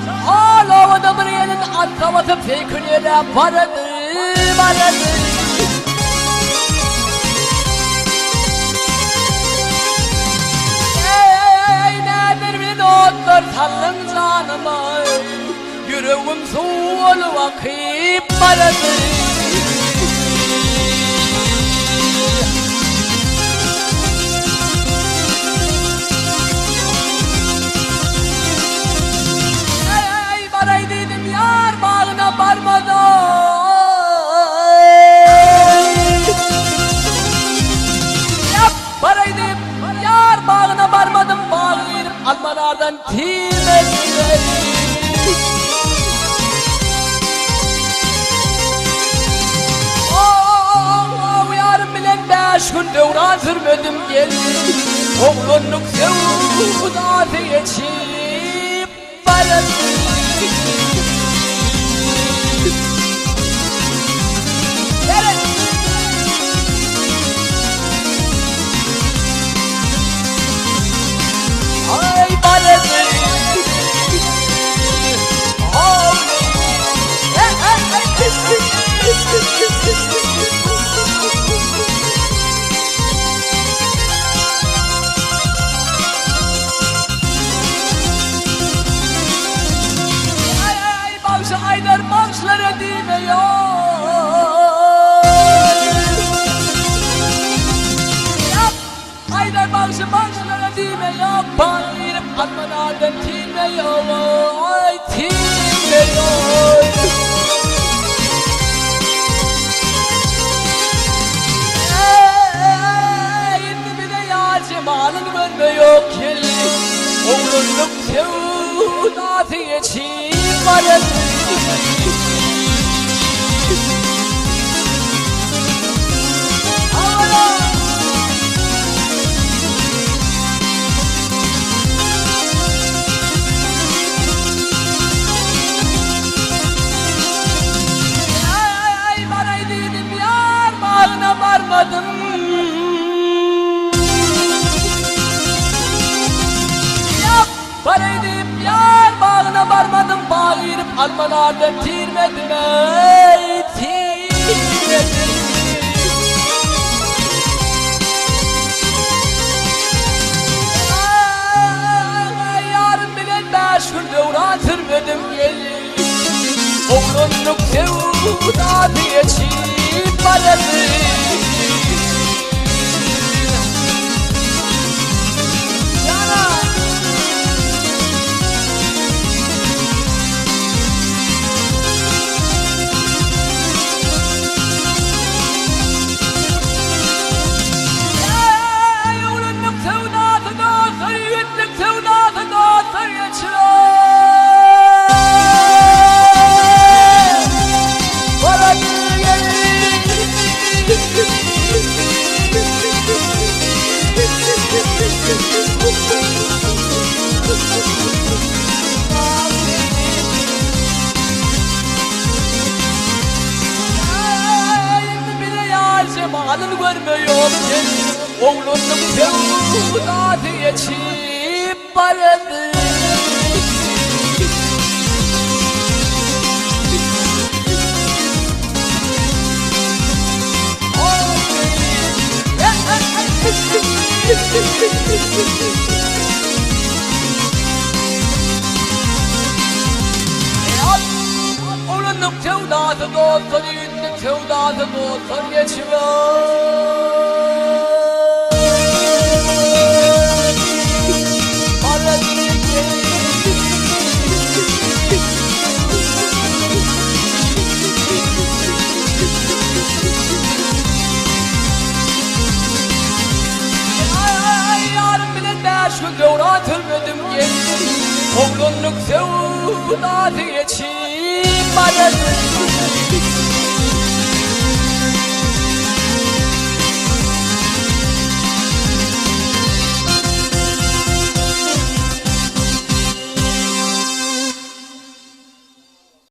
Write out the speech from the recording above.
Çar hala adamın yerin atlamatı fikriyle vardı. Ey nedir bir otlar tallın canıma, yüreğim soğul vakit vardı. Dedim yar bağına varmadan yap paraydım yar bağına varmadım bağlayıp almalardan tilmediler. Yarım bilen 5 gün devran sürmedim geldi oğlunluk sevdatı geçip vardı. Ay balesi ay bağışı aylar bağışlara değmiyor. Aylar bağışı bağışlara değmiyor. Bağırıp atmalardan tilmiyor. Ay tilmiyor. Şimdi bir de yar cemalın görmüyor ki oğlunluk sevdatı geçip vardı. Varmadım yap paraydım yar bağına varmadım bağırıp almalardan tirmedim ey tirmedim. Yarın bilen 5 gün devran sürmedim gelin oğlunluk sevdatı geçip vardı. Cemalın görmüyor seni oğlunluk sevdatı geçip vardı. Oğlunluk sevdatı dostlar yüzlük sevdatı dostlar geçiyor. Yarın bile 5 gün devran sürmedim geldim oğlunluk sevdatı geçip vardı.